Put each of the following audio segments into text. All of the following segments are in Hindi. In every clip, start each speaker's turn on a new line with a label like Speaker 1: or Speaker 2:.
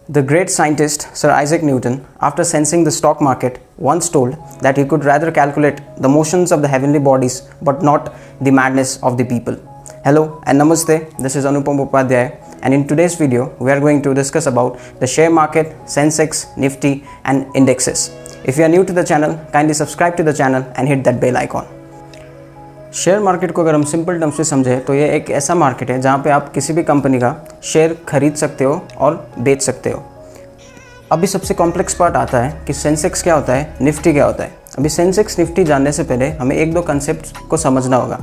Speaker 1: The great scientist Sir Isaac Newton, after sensing the stock market, once told that he could rather calculate the motions of the heavenly bodies but not the madness of the people. Hello and Namaste, this is Anupam Upadhyay, and in today's video we are going to discuss about the share market, Sensex, Nifty and indexes. If you are new to the channel, kindly subscribe to the channel and hit that bell icon. Share market को अगर हम सिंपल टर्म्स में समझें तो ये एक ऐसा मार्केट है जहाँ पे आप किसी भी कंपनी का शेयर खरीद सकते हो और बेच सकते हो। अभी सबसे कॉम्प्लेक्स पार्ट आता है कि सेंसेक्स क्या होता है, निफ्टी क्या होता है। अभी सेंसेक्स निफ्टी जानने से पहले हमें एक दो कंसेप्ट को समझना होगा।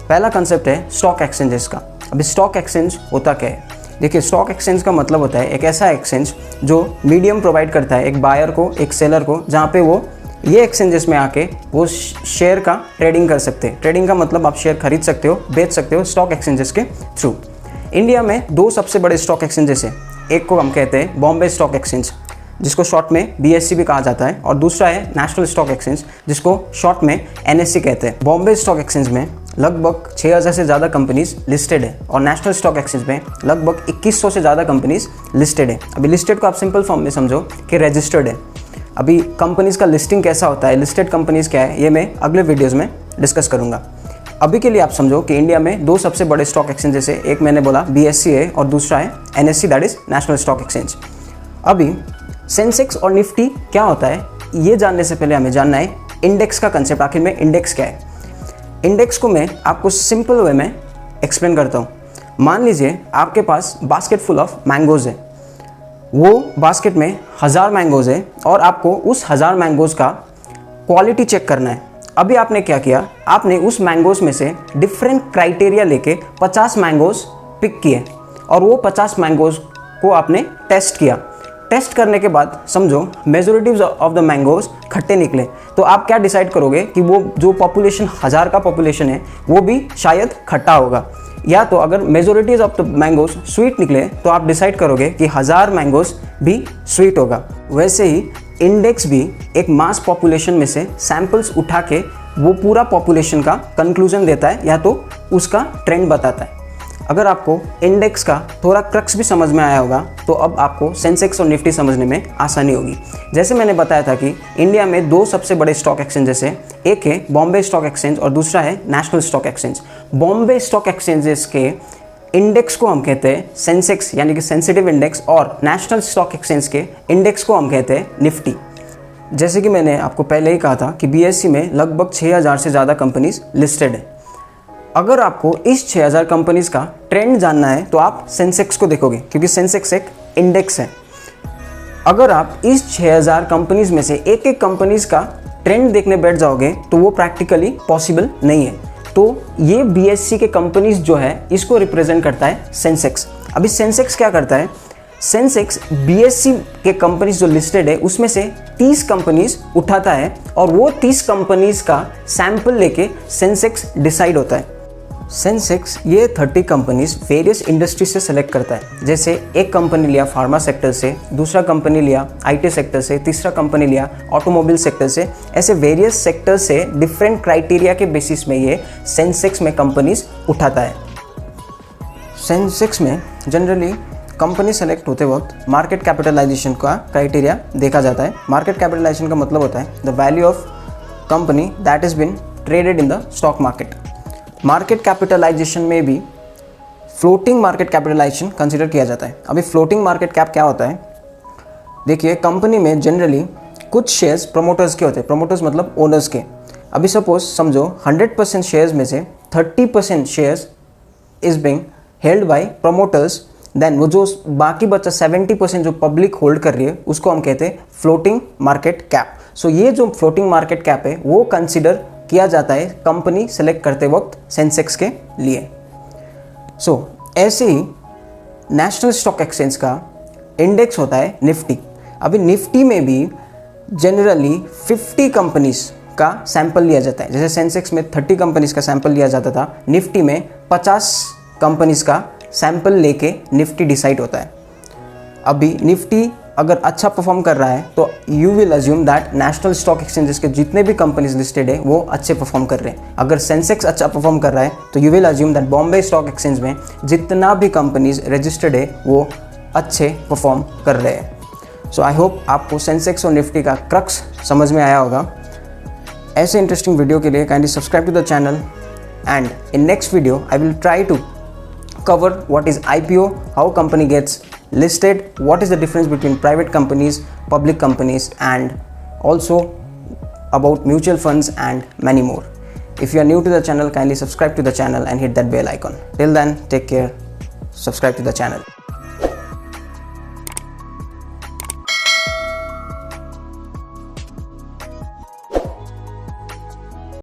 Speaker 1: पहला कंसेप्ट है स्टॉक एक्सचेंजेस का। अभी स्टॉक एक्सचेंज होता क्या है? देखिए, स्टॉक एक्सचेंज का मतलब होता है एक ऐसा एक्सचेंज जो मीडियम प्रोवाइड करता है एक बायर को, एक सेलर को, जहाँ पे वो ये एक्सचेंजेस में आके वो शेयर का ट्रेडिंग कर सकते हैं। ट्रेडिंग का मतलब आप शेयर खरीद सकते हो, बेच सकते हो स्टॉक एक्सचेंजेस के थ्रू। इंडिया में दो सबसे बड़े स्टॉक एक्सचेंजेस हैं। एक को हम कहते हैं बॉम्बे स्टॉक एक्सचेंज, जिसको शॉर्ट में BSE भी कहा जाता है, और दूसरा है नेशनल स्टॉक एक्सचेंज, जिसको शॉर्ट में NSE कहते हैं। बॉम्बे स्टॉक एक्सचेंज में लगभग 6000 से ज़्यादा कंपनीज लिस्टेड है और नेशनल स्टॉक एक्सचेंज में लगभग 2100 से ज़्यादा कंपनीज लिस्टेड है। अभी लिस्टेड को आप सिंपल फॉर्म में समझो कि रजिस्टर्ड है। अभी कंपनीज़ का लिस्टिंग कैसा होता है, लिस्टेड कंपनीज़ क्या है, ये मैं अगले वीडियोस में डिस्कस करूंगा। अभी के लिए आप समझो कि इंडिया में दो सबसे बड़े स्टॉक एक्सचेंजेस है। एक मैंने बोला BSE है और दूसरा है NSE, that is national stock exchange. अभी सेंसेक्स और निफ्टी क्या होता है ये जानने से पहले हमें जानना है इंडेक्स का कंसेप्ट। आखिर में इंडेक्स क्या है? इंडेक्स को मैं आपको सिंपल वे में एक्सप्लेन करता हूँ। मान लीजिए आपके पास बास्केट फुल ऑफ मैंगोज़ है, वो बास्केट में 1000 मैंगोज़ है और आपको उस 1000 मैंगोज़ का क्वालिटी चेक करना है। अभी आपने क्या किया, आपने उस मैंगोज़ में से डिफरेंट क्राइटेरिया लेके 50 मैंगोज़ पिक किए और वो 50 मैंगोज़ को आपने टेस्ट किया। टेस्ट करने के बाद समझो मेजॉरिटीज ऑफ द मैंगोज़ खट्टे निकले, तो आप क्या डिसाइड करोगे कि वो जो पॉपुलेशन 1000 का पॉपुलेशन है वो भी शायद खट्टा होगा, या तो अगर majorities of the mangoes sweet निकले तो आप डिसाइड करोगे कि 1000 मैंगोज भी स्वीट होगा। वैसे ही इंडेक्स भी एक मास पॉपुलेशन में से सैंपल्स उठा के वो पूरा पॉपुलेशन का कंक्लूजन देता है या तो उसका ट्रेंड बताता है। अगर आपको इंडेक्स का थोड़ा क्रक्स भी समझ में आया होगा तो अब आपको सेंसेक्स और निफ्टी समझने में आसानी होगी। जैसे मैंने बताया था कि इंडिया में दो सबसे बड़े स्टॉक एक्सचेंजेस हैं, एक है बॉम्बे स्टॉक एक्सचेंज और दूसरा है national stock exchange. Bombay stock exchanges के इंडेक्स को हम कहते हैं सेंसेक्स यानी कि सेंसिटिव इंडेक्स, और नेशनल स्टॉक एक्सचेंज के इंडेक्स को हम कहते हैं निफ्टी। जैसे कि मैंने आपको पहले ही कहा था कि BSE में लगभग 6000 से ज़्यादा कंपनीज लिस्टेड है। अगर आपको इस 6000 कंपनीज का ट्रेंड जानना है तो आप सेंसेक्स को देखोगे, क्योंकि सेंसेक्स एक इंडेक्स है। अगर आप इस 6000 कंपनीज में से एक एक कंपनीज का ट्रेंड देखने बैठ जाओगे तो वो प्रैक्टिकली पॉसिबल नहीं है। तो ये BSE के कंपनीज जो है इसको रिप्रेजेंट करता है सेंसेक्स। अभी सेंसेक्स क्या करता है? सेंसेक्स BSE के कंपनीज जो लिस्टेड है उसमें से 30 कंपनीज उठाता है और वो 30 कंपनीज का सैंपल लेके सेंसेक्स डिसाइड होता है। सेंसेक्स ये 30 कंपनीज वेरियस इंडस्ट्री से सेलेक्ट करता है। जैसे एक कंपनी लिया फार्मा सेक्टर से, दूसरा कंपनी लिया IT सेक्टर से, तीसरा कंपनी लिया ऑटोमोबाइल सेक्टर से। ऐसे वेरियस सेक्टर से डिफरेंट क्राइटेरिया के बेसिस में ये सेंसेक्स में कंपनीज उठाता है। सेंसेक्स में जनरली कंपनी सेलेक्ट होते वक्त मार्केट कैपिटलाइजेशन का क्राइटेरिया देखा जाता है। मार्केट कैपिटलाइजेशन का मतलब होता है the value of company that is being traded in the stock market. Market capitalisation में भी फ्लोटिंग मार्केट कैपिटलाइजेशन कंसीडर किया जाता है। अभी फ्लोटिंग मार्केट कैप क्या होता है? देखिए, कंपनी में जनरली कुछ शेयर्स प्रमोटर्स के होते हैं। प्रमोटर्स मतलब ओनर्स के। अभी सपोज समझो 100% शेयर्स में से 30% shares is being held by promoters, then वो जो बाकी बचा 70% जो पब्लिक होल्ड कर रही है उसको हम कहते हैं फ्लोटिंग मार्केट कैप। सो ये जो फ्लोटिंग मार्केट कैप है वो कंसिडर किया जाता है कंपनी सेलेक्ट करते वक्त सेंसेक्स के लिए। सो ऐसे ही नेशनल स्टॉक एक्सचेंज का इंडेक्स होता है निफ्टी। अभी निफ्टी में भी जनरली 50 कंपनीज का सैंपल लिया जाता है। जैसे सेंसेक्स में 30 कंपनीज का सैंपल लिया जाता था, निफ्टी में 50 कंपनीज का सैंपल लेके निफ्टी डिसाइड होता है। अभी निफ्टी अगर अच्छा परफॉर्म कर रहा है तो you will assume that national stock exchanges के जितने भी कंपनीज लिस्टेड है वो अच्छे परफॉर्म कर रहे हैं। अगर सेंसेक्स अच्छा परफॉर्म कर रहा है तो you will assume that Bombay stock exchange में जितना भी कंपनीज रजिस्टर्ड है वो अच्छे परफॉर्म कर रहे हैं। सो आई होप आपको सेंसेक्स और निफ्टी का क्रक्स समझ में आया होगा। ऐसे इंटरेस्टिंग वीडियो के लिए kindly subscribe to the channel, and in next video I will try to cover what is IPO, how company gets listed, what is the difference between private companies, public companies, and also about mutual funds and many more. If you are new to the channel, kindly subscribe to the channel and hit that bell icon. Till then, take care. Subscribe to the channel.